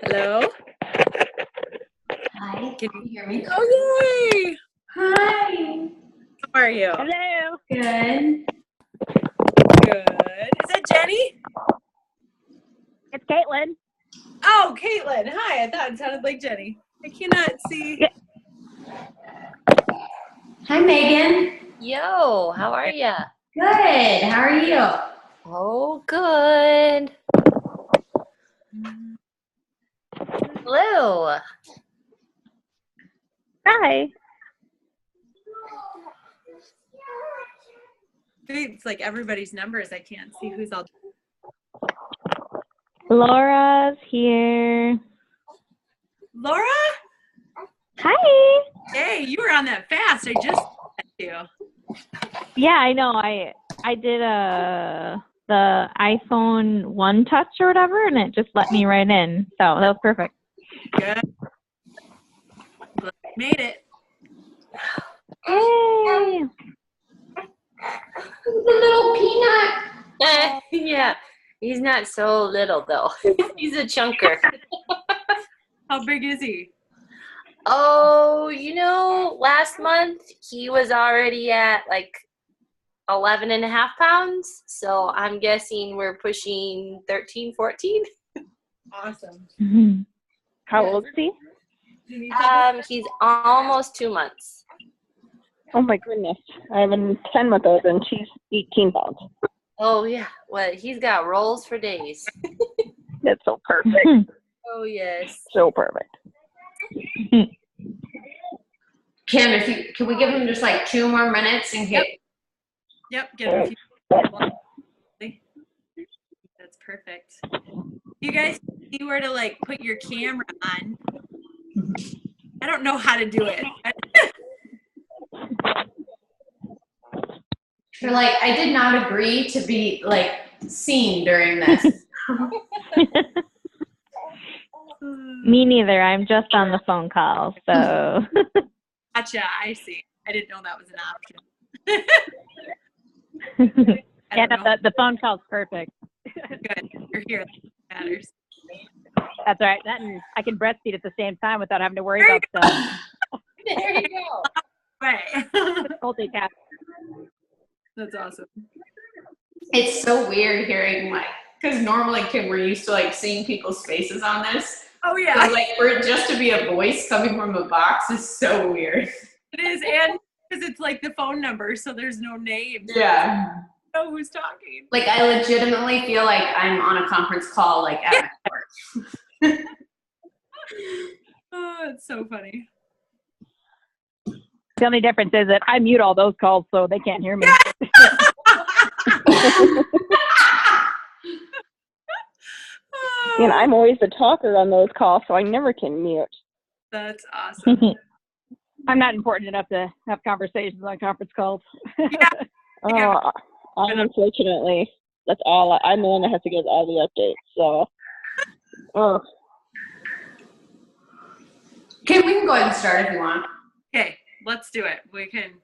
Hello? Hi, can you hear me? Oh, yay! Hi. How are you? Hello. Good. Good. Is that Jenny? It's Caitlin. Oh, Caitlin. Hi. I thought it sounded like Jenny. I cannot see. Yeah. Hi, Megan. Yo, how are ya? Good. How are you? Oh, good. Hello. Hi. It's like everybody's numbers. I can't see who's all. Laura's here. Laura? Hi. Hey, you were on that fast. I just met you. Yeah, I know. I did the iPhone One Touch or whatever, and it just let me right in. So that was perfect. Good. Glad you made it. Yay. The little peanut. Yeah, he's not so little though. He's a chunker. How big is he? Oh, last month he was already at like 11 and a half pounds. So I'm guessing we're pushing 13, 14. Awesome. Mm-hmm. How old is he? He's almost 2 months. Oh my goodness. I have a 10-month-old and she's 18 pounds. Oh yeah, well, he's got rolls for days. That's so perfect. Oh yes. So perfect. Kim, can we give him just like 2 more minutes and get? Yep. Give him a few. That's perfect. You guys see where to like put your camera on. I don't know how to do it. You're like, I did not agree to be like seen during this. Me neither. I'm just on the phone call. So. Gotcha. I see. I didn't know that was an option. Yeah, no, the phone call's perfect. Good. You're here. That matters. That's all right. That and I can breastfeed at the same time without having to worry about stuff. There you go. Right. Multitask. That's awesome. It's so weird hearing like, because normally, Kim, we're used to like seeing people's faces on this. Oh yeah. So, like, for it just to be a voice coming from a box is so weird. It is, and because it's like the phone number, so there's no name. Yeah. Know who's talking. Like, I legitimately feel like I'm on a conference call, like, at my work. Oh, it's so funny. The only difference is that I mute all those calls so they can't hear me. And I'm always the talker on those calls, so I never can mute. That's awesome. I'm not important enough to have conversations on conference calls. Yeah. Unfortunately, that's all. I'm the one that has to give all the updates. So, Kim, we can go ahead and start if you want. Okay, let's do it. We can.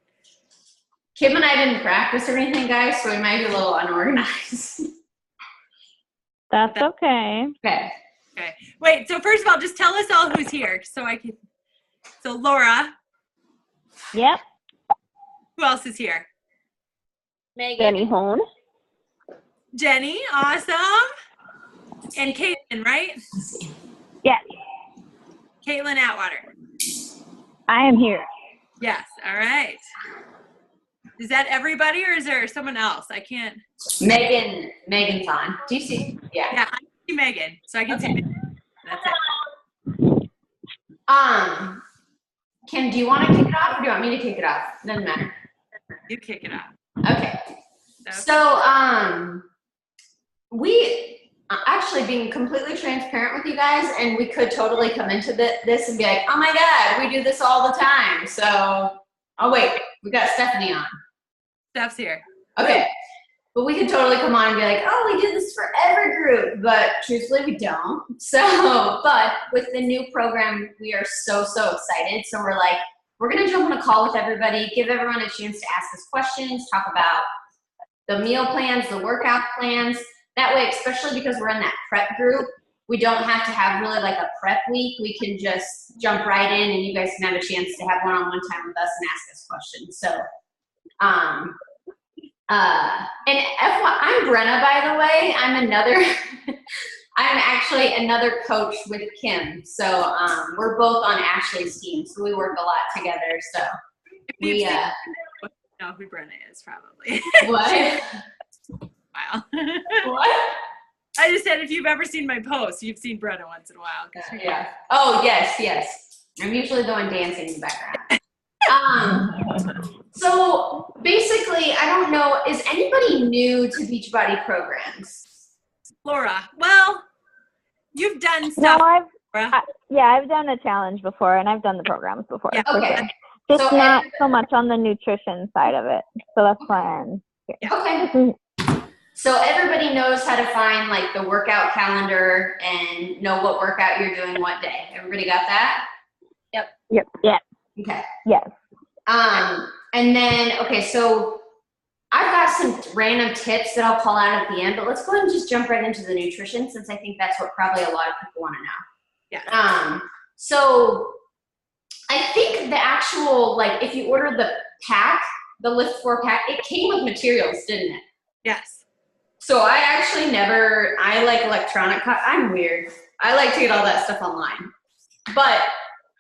Kim and I didn't practice or anything, guys, so we might be a little unorganized. That's okay. Okay. Okay. Wait. So first of all, just tell us all who's here, so I can. So Laura. Yep. Who else is here? Megan. Jenny Hone. Jenny. Awesome. And Caitlin, right? Yes. Caitlin Atwater. I am here. Yes. All right. Is that everybody, or is there someone else? I can't. Megan's on. Do you see? Yeah. Yeah, I see Megan, so I can see Megan. That's it. Kim, do you want to kick it off or do you want me to kick it off? Doesn't matter. You kick it off. Okay. So, we actually being completely transparent with you guys, and we could totally come into this and be like, oh my God, we do this all the time. So, oh wait, we got Stephanie on. Steph's here. Okay. But we could totally come on and be like, oh, we do this for every group, but truthfully we don't. So, but with the new program, we are so excited. So we're like, we're gonna jump on a call with everybody, give everyone a chance to ask us questions, talk about the meal plans, the workout plans. That way, especially because we're in that prep group, we don't have to have really like a prep week. We can just jump right in and you guys can have a chance to have one-on-one time with us and ask us questions. So, and F1, I'm Brenna, by the way. I'm actually another coach with Kim. So we're both on Ashley's team. So we work a lot together. So we know who Brenna is probably. What? Wow. What? I just said if you've ever seen my posts, you've seen Brenna once in a while. Yeah. Oh, yes. I'm usually the one dancing in the background. So basically, I don't know, is anybody new to Beachbody programs? Laura, well, you've done No, stuff. I've done a challenge before, and I've done the programs before. Yeah. For Okay. sure. Just So not so much on the nutrition side of it. So that's why I'm here. Okay. So everybody knows how to find like the workout calendar and know what workout you're doing what day. Everybody got that? Yep. Yeah. Okay. Yes. And then, okay, so I've got some random tips that I'll call out at the end, but let's go ahead and just jump right into the nutrition since I think that's what probably a lot of people want to know. Yeah. So I think the actual, like if you ordered the pack, the LIIFT4 pack, it came with materials, didn't it? Yes. So I actually I like electronic, I'm weird. I like to get all that stuff online. But,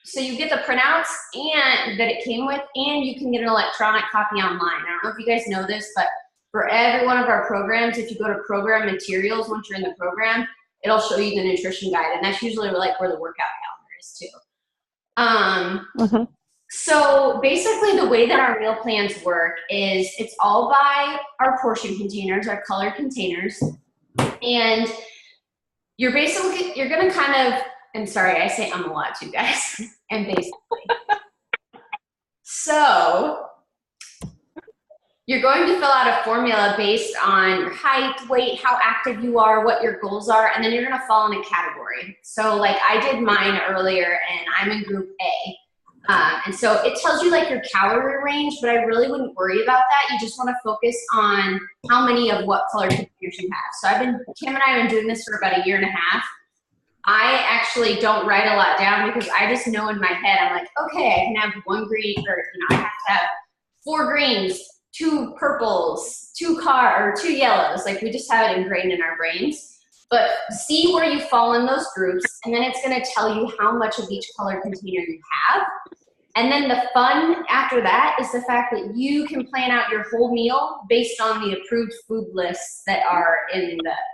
so you get the printouts and that it came with, and you can get an electronic copy online. I don't know if you guys know this, but for every one of our programs, if you go to program materials, once you're in the program, it'll show you the nutrition guide. And that's usually like where the workout calendar is too. So basically the way that our meal plans work is it's all by our portion containers, our colored containers. And you're gonna kind of, I'm sorry, I say a lot too, guys, and basically. So you're going to fill out a formula based on your height, weight, how active you are, what your goals are, and then you're gonna fall in a category. So like I did mine earlier and I'm in group A. And so it tells you like your calorie range, but I really wouldn't worry about that. You just want to focus on how many of what color containers you have. So Kim and I have been doing this for about 1.5 years. I actually don't write a lot down because I just know in my head, I'm like, okay, I can have 1 green, or I have to have 4 greens, 2 purples, 2 yellows. Like we just have it ingrained in our brains. But see where you fall in those groups, and then it's gonna tell you how much of each color container you have. And then the fun after that is the fact that you can plan out your whole meal based on the approved food lists that are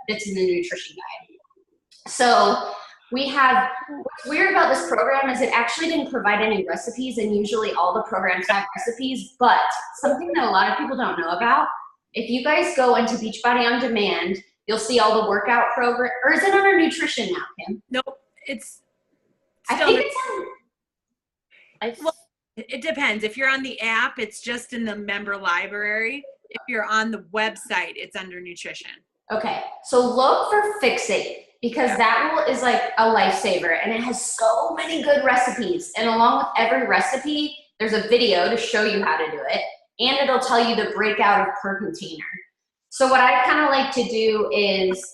that's in the nutrition guide. So what's weird about this program is it actually didn't provide any recipes, and usually all the programs have recipes, but something that a lot of people don't know about, if you guys go into Beachbody On Demand, you'll see all the workout program, or is it under nutrition now, Kim? Nope, it's I still think it's on. well, it depends. If you're on the app, it's just in the member library. If you're on the website, it's under nutrition. Okay, so look for Fixate, because that is like a lifesaver, and it has so many good recipes. And along with every recipe, there's a video to show you how to do it, and it'll tell you the breakout of per container. So what I kind of like to do is,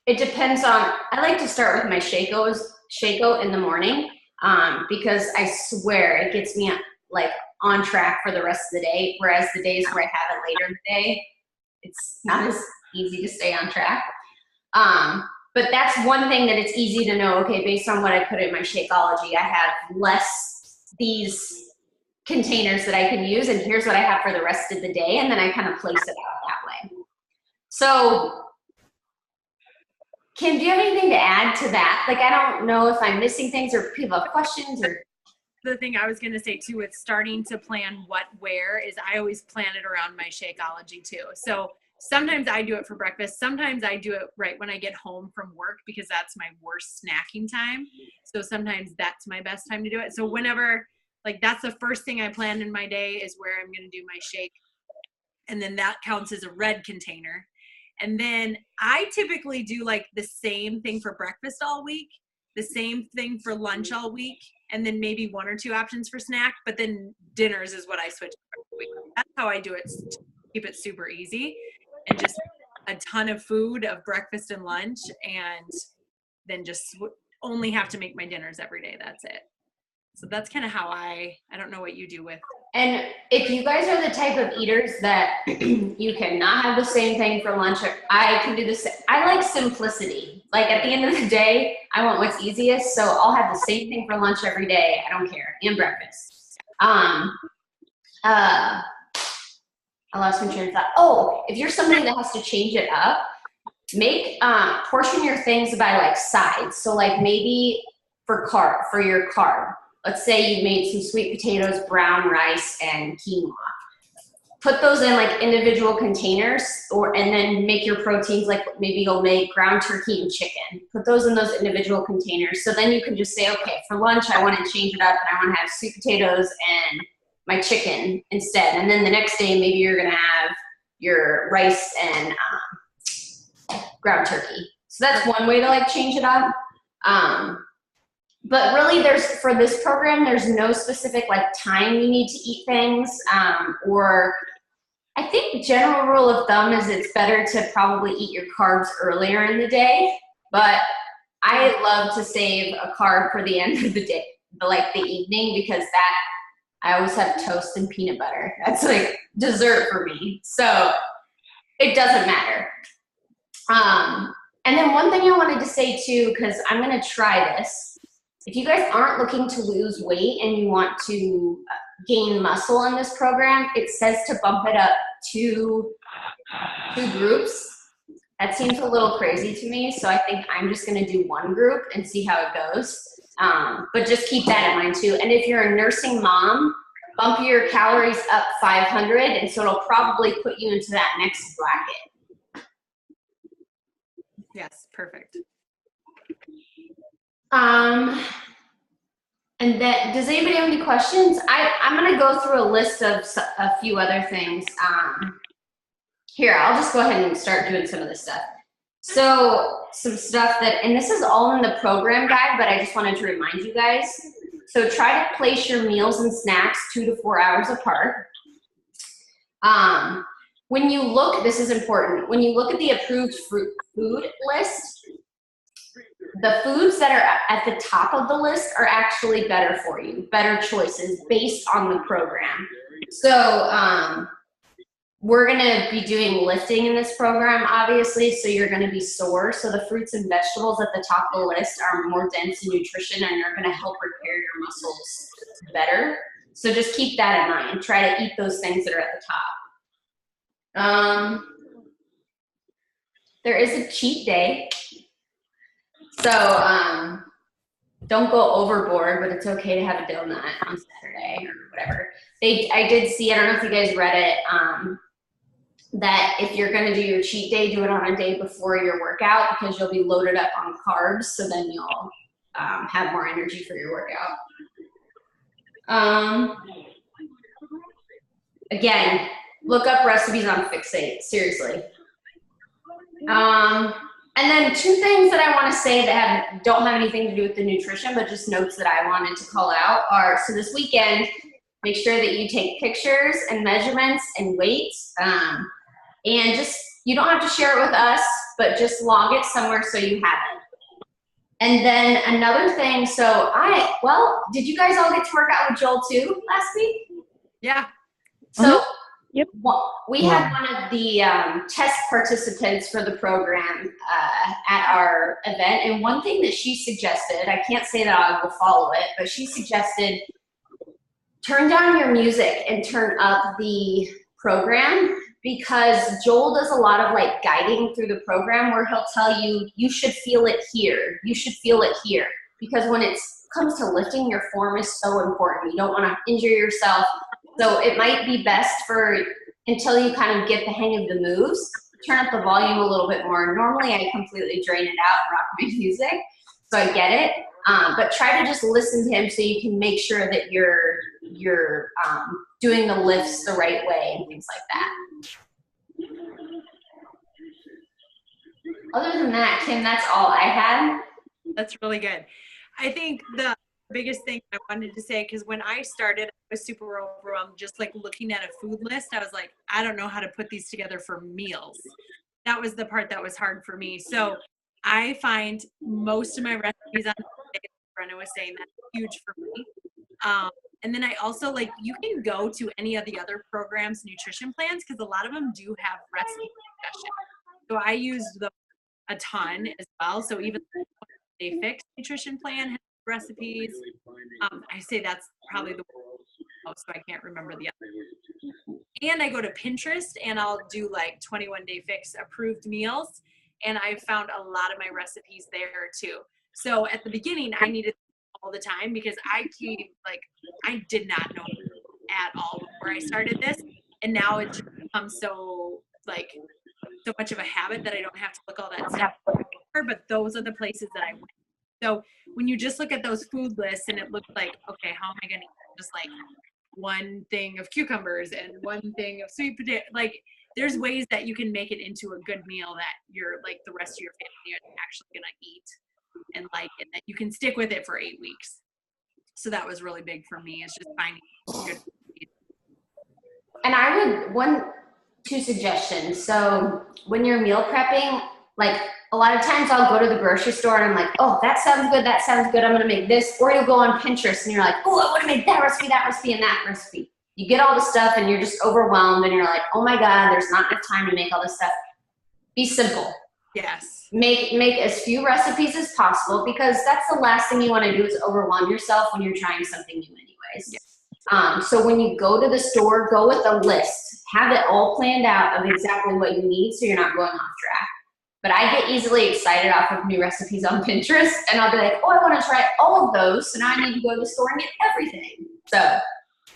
it depends on, I like to start with my Shako in the morning, because I swear it gets me like on track for the rest of the day, whereas the days where I have it later in the day, it's not as easy to stay on track. But that's one thing that it's easy to know, okay, based on what I put in my Shakeology, I have less these containers that I can use, and here's what I have for the rest of the day, and then I kind of place it out that way. So Kim, do you have anything to add to that? Like, I don't know if I'm missing things or people have questions or. The thing I was going to say too with starting to plan what where is I always plan it around my Shakeology too. So sometimes I do it for breakfast. Sometimes I do it right when I get home from work because that's my worst snacking time. So sometimes that's my best time to do it. So whenever, like that's the first thing I plan in my day is where I'm going to do my shake. And then that counts as a red container. And then I typically do like the same thing for breakfast all week, the same thing for lunch all week, and then maybe 1 or 2 options for snack, but then dinners is what I switch every week. That's how I do it to keep it super easy and just a ton of food of breakfast and lunch, and then just only have to make my dinners every day. That's it. So that's kind of how I don't know what you do with. And if you guys are the type of eaters that you cannot have the same thing for lunch, I can do this. I like simplicity. Like at the end of the day, I want what's easiest. So I'll have the same thing for lunch every day. I don't care. And breakfast. I lost my train of thought. Oh, if you're somebody that has to change it up, make portion your things by like sides. So like maybe for your carb, let's say you made some sweet potatoes, brown rice, and quinoa. Put those in like individual containers, and then make your proteins, like maybe you'll make ground turkey and chicken. Put those in those individual containers. So then you can just say, okay, for lunch I want to change it up and I want to have sweet potatoes and my chicken instead. And then the next day maybe you're gonna have your rice and ground turkey. So that's one way to like change it up. But really for this program, there's no specific like time you need to eat things, or I think general rule of thumb is it's better to probably eat your carbs earlier in the day, but I love to save a carb for the end of the day, like the evening, because that I always have toast and peanut butter. That's like dessert for me. So it doesn't matter. And then one thing I wanted to say too, because I'm going to try this. If you guys aren't looking to lose weight and you want to gain muscle in this program, it says to bump it up to two groups. That seems a little crazy to me, so I think I'm just going to do one group and see how it goes. But just keep that in mind too. And if you're a nursing mom, bump your calories up 500, and so it'll probably put you into that next bracket. Yes, perfect. And then, does anybody have any questions? I'm going to go through a list of a few other things. Here, I'll just go ahead and start doing some of this stuff. So some stuff and this is all in the program guide, but I just wanted to remind you guys. So try to place your meals and snacks 2 to 4 hours apart. When you look, this is important, when you look at the approved food list, the foods that are at the top of the list are actually better for you, better choices based on the program. So we're going to be doing lifting in this program, obviously, so you're going to be sore. So the fruits and vegetables at the top of the list are more dense in nutrition and are going to help repair your muscles better. So just keep that in mind. Try to eat those things that are at the top. There is a cheat day. So don't go overboard, but it's okay to have a donut on Saturday or whatever. I did see, I don't know if you guys read it, that if you're going to do your cheat day, do it on a day before your workout, because you'll be loaded up on carbs, so then you'll have more energy for your workout. Again, look up recipes on Fixate, seriously. And then 2 things that I want to say that don't have anything to do with the nutrition, but just notes that I wanted to call out are, so this weekend, make sure that you take pictures and measurements and weights. And just, you don't have to share it with us, but just log it somewhere so you have it. And then another thing, did you guys all get to work out with Joel too last week? Yeah. So Yep. We had one of the test participants for the program at our event, and one thing that she suggested, I can't say that I will follow it, but she suggested turn down your music and turn up the program, because Joel does a lot of like guiding through the program where he'll tell you, you should feel it here, you should feel it here, because when it comes to lifting, your form is so important. You don't want to injure yourself. So it might be best until you kind of get the hang of the moves, turn up the volume a little bit more. Normally I completely drain it out and rock my music, so I get it. But try to just listen to him so you can make sure that you're doing the lifts the right way and things like that. Other than that, Kim, that's all I had. That's really good. I think the biggest thing I wanted to say, because when I started, I was super overwhelmed just like looking at a food list. I was like, I don't know how to put these together for meals. that was the part that was hard for me. So I find most of my recipes on Brenna was saying that's huge for me. And then I also like, you can go to any of the other programs, nutrition plans, because a lot of them do have recipe suggestions. So I used them a ton as well. So even the LIIFT nutrition plan has recipes. I say that's probably the most, so I can't remember the other. And I go to Pinterest and I'll do like 21 Day Fix approved meals. And I found a lot of my recipes there too. So at the beginning, I needed all the time because I did not know at all before I started this. And now it just becomes so much of a habit that I don't have to look all that stuff for, but those are the places that I went. So when you just look at those food lists and it looks like, okay, how am I going to eat just like one thing of cucumbers and one thing of sweet potato? Like there's ways that you can make it into a good meal that you're like the rest of your family is actually going to eat and like it, that you can stick with it for 8 weeks. So that was really big for me. It's just finding good food. And I would, two suggestions. So when you're meal prepping, like a lot of times I'll go to the grocery store and I'm like, oh, that sounds good. That sounds good. I'm going to make this. Or you'll go on Pinterest and you're like, oh, I want to make that recipe, and that recipe. You get all the stuff and you're just overwhelmed and you're like, oh my God, there's not enough time to make all this stuff. Be simple. Yes. Make as few recipes as possible because that's the last thing you want to do is overwhelm yourself when you're trying something new anyways. Yes. So when you go to the store, go with a list. Have it all planned out of exactly what you need so you're not going off track. But I get easily excited off of new recipes on Pinterest and I'll be like, oh, I want to try all of those. So now I need to go to the store and get everything. So,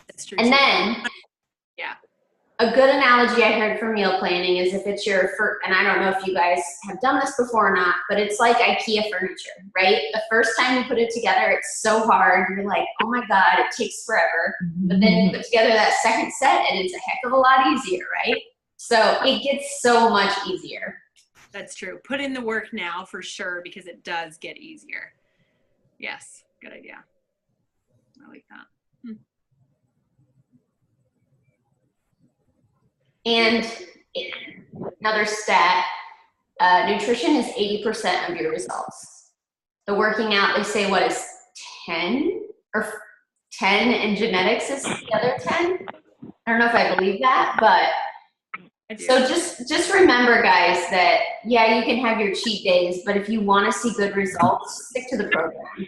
That's true. and then yeah, a good analogy I heard for meal planning is if it's your first, and I don't know if you guys have done this before or not, but it's like IKEA furniture, right? The first time you put it together, it's so hard. You're like, oh my God, it takes forever. But then you put together that second set and it's a heck of a lot easier, right? So it gets so much easier. that's true. Put in the work now for sure because it does get easier. Yes, good idea. I like that. And another stat, nutrition is 80% of your results. The working out, they say, what is 10 or 10 and genetics is the other 10? I don't know if I believe that, but so just remember, guys, that yeah, you can have your cheat days, but if you want to see good results, stick to the program.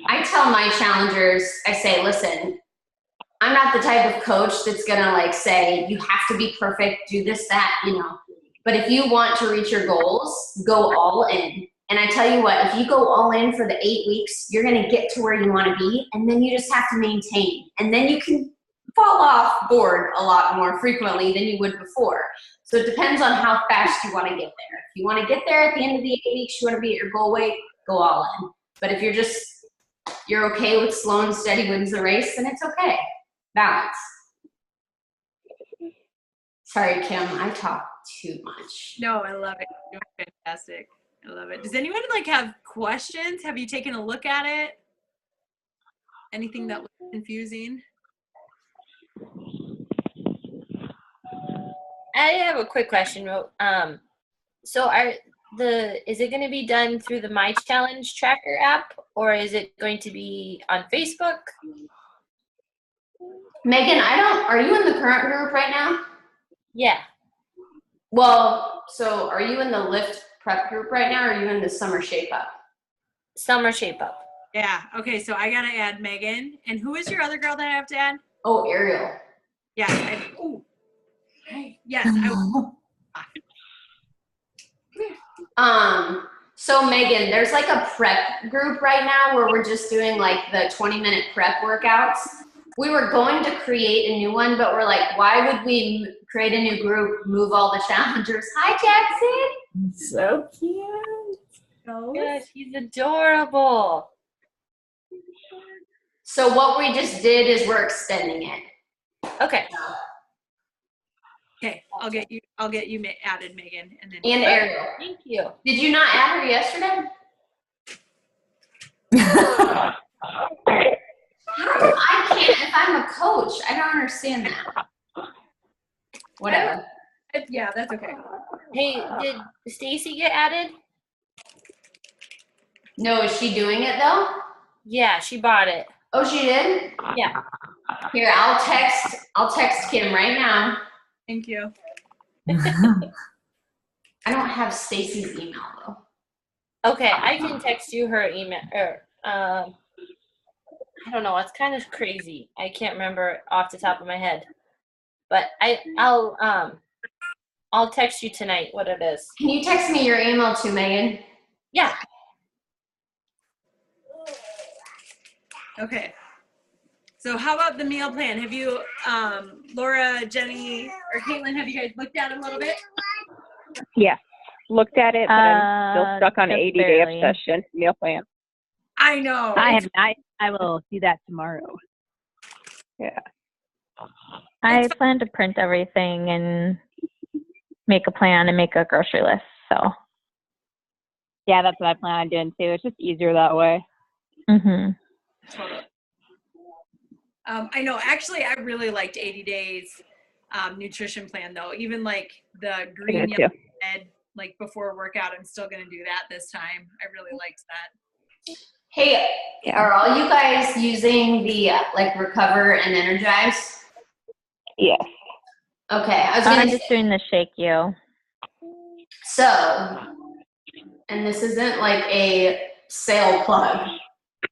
I tell my challengers, I say, listen, I'm not the type of coach that's gonna like say, you have to be perfect, do this, that, you know. But if you want to reach your goals, go all in. And I tell you what, if you go all in for the 8 weeks, you're gonna get to where you wanna be, and then you just have to maintain. And then you can fall off board a lot more frequently than you would before. So it depends on how fast you wanna get there. If you wanna get there at the end of the 8 weeks, you wanna be at your goal weight, go all in. But if you're okay with slow and steady wins the race, then it's okay. Balance. Sorry, Kim, I talk too much. No, I love it. You're doing fantastic. I love it. Does anyone like have questions? Have you taken a look at it? Anything that was confusing? I have a quick question. So is it going to be done through the My Challenge Tracker app, or is it going to be on Facebook? Megan, are you in the current group right now? Yeah. Well, so are you in the LIIFT prep group right now, or are you in the Summer Shape Up? Summer Shape Up. Yeah. Okay. So I gotta add Megan. And who is your other girl that I have to add? Oh, Ariel. Yes. Yes. So Megan, there's like a prep group right now where we're just doing like the 20-minute prep workouts. We were going to create a new one, but we're like, why would we create a new group, move all the challengers? Hi, Jackson. So cute. Gosh, he's adorable. So what we just did is we're extending it. Okay. Okay. I'll get you added, Megan, and then. And Ariel. Thank you. Did you not add her yesterday? I can't if I'm a coach. I don't understand that. Whatever. Yeah, that's okay. Hey, did Stacy get added? No, is she doing it though? Yeah, she bought it. Oh, she did? Yeah. Here, I'll text Kim right now. Thank you. I don't have Stacy's email though. Okay, I can text you her email. I don't know. It's kind of crazy. I can't remember off the top of my head, but I'll text you tonight what it is. Can you text me your email too, Megan? Yeah. Okay. So how about the meal plan? Have you, Laura, Jenny, or Caitlin, have you guys looked at it a little bit? Yeah. Looked at it, but I'm still stuck on just 80-day barely. obsession meal plan. I know. I it's- have not. I will see that tomorrow. Yeah. I plan to print everything and make a plan and make a grocery list. So. Yeah, that's what I plan on doing too. It's just easier that way. Mhm. Totally. I know. Actually, I really liked 80 days nutrition plan though. Even like the green too. yellow red, like before workout, I'm still gonna do that this time. I really liked that. Hey, Yeah. are all you guys using the like Recover and Energize? Yes. Okay, I was gonna I'm say, just doing the shake you. so, and this isn't like a sale plug,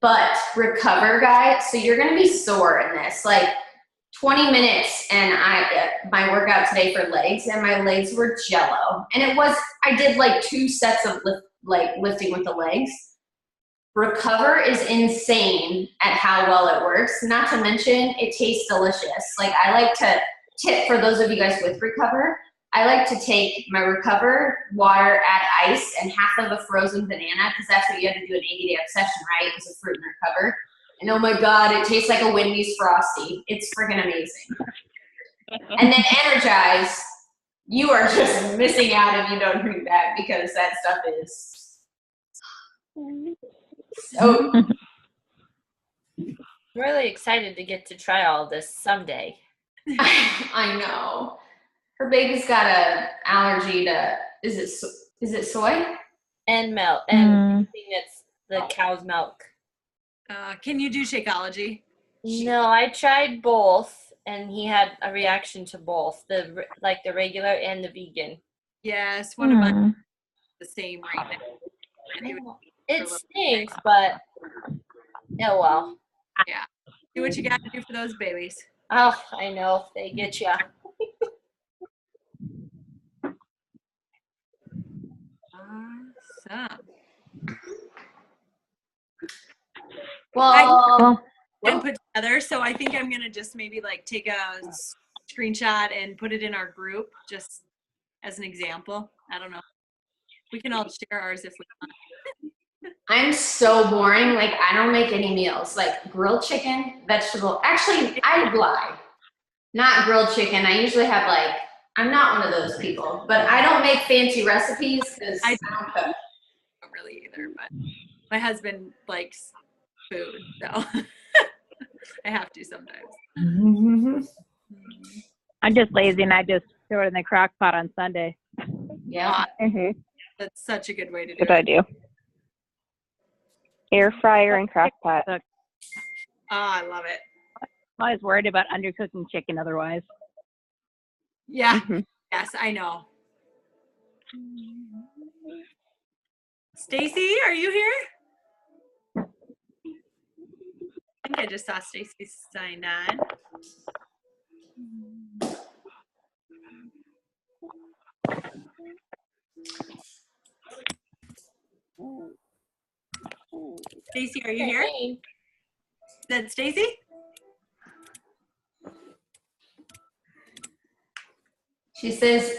but Recover, guys. So you're gonna be sore in this. Like 20 minutes, and my workout today for legs, and my legs were jello. And I did like 2 sets of lifting with the legs. Recover is insane at how well it works. Not to mention, it tastes delicious. Like I like to tip for those of you guys with Recover. I like to take my Recover, water, add ice, and half of a frozen banana, because that's what you have to do an 80-day obsession, right? It's a fruit and Recover. And oh my God, it tastes like a Wendy's Frosty. It's freaking amazing. And then Energize, you are just missing out if you don't drink that, because that stuff is so. I'm really excited to get to try all this someday. I know. Her baby's got a allergy to, is it soy? And milk. And Mm. anything that's the cow's milk. Can you do Shakeology? No, I tried both, and he had a reaction to both, the regular and the vegan. Yes, one of mine Hmm. is the same right now. And he was- It stinks, but oh well. do what you got to do for those babies. Oh, I know they get ya. Awesome. Well, And put together. So I think I'm gonna just maybe like take a screenshot and put it in our group, just as an example. I don't know. We can all share ours if we want. I'm so boring. Like, I don't make any meals. Like, grilled chicken, vegetable. Actually, I lie. Not grilled chicken. I usually have, like, I'm not one of those people. But I don't make fancy recipes because I don't cook. I don't really either, but my husband likes food, so I have to sometimes. I'm just lazy and I just throw it in the crock pot on Sunday. Yeah. Mm-hmm. That's such a good way to do Good it. idea. Air fryer and crock pot. Oh, I love it. I'm always worried about undercooking chicken otherwise. Yeah. Mm-hmm. Yes, I know. Stacy, are you here? I think I just saw Stacy sign on. Stacy, are you here? Is that Stacy? She says,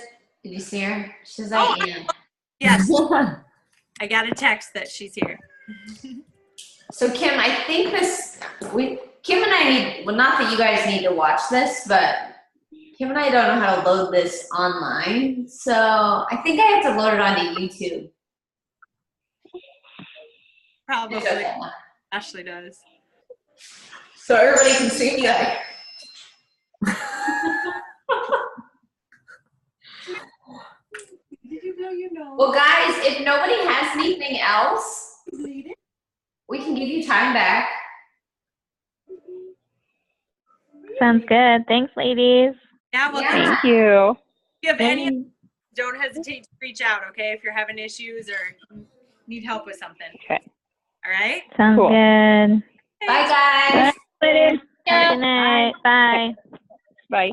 did you see her? She says, I am. Yes. I got a text that she's here. So, Kim, I think Kim and I need, well, not that you guys need to watch this, but Kim and I don't know how to load this online. So, I think I have to load it onto YouTube. Probably. It's okay. Ashley does. So everybody can see me. Well, guys, if nobody has anything else, we can give you time back. Sounds good. Thanks, ladies. Yeah, well, Yeah. Thank you. if you have any, don't hesitate to reach out, okay, if you're having issues or need help with something. Okay. All right? Sounds Cool. good. Bye, guys. Have a Later. good night. Bye. Bye.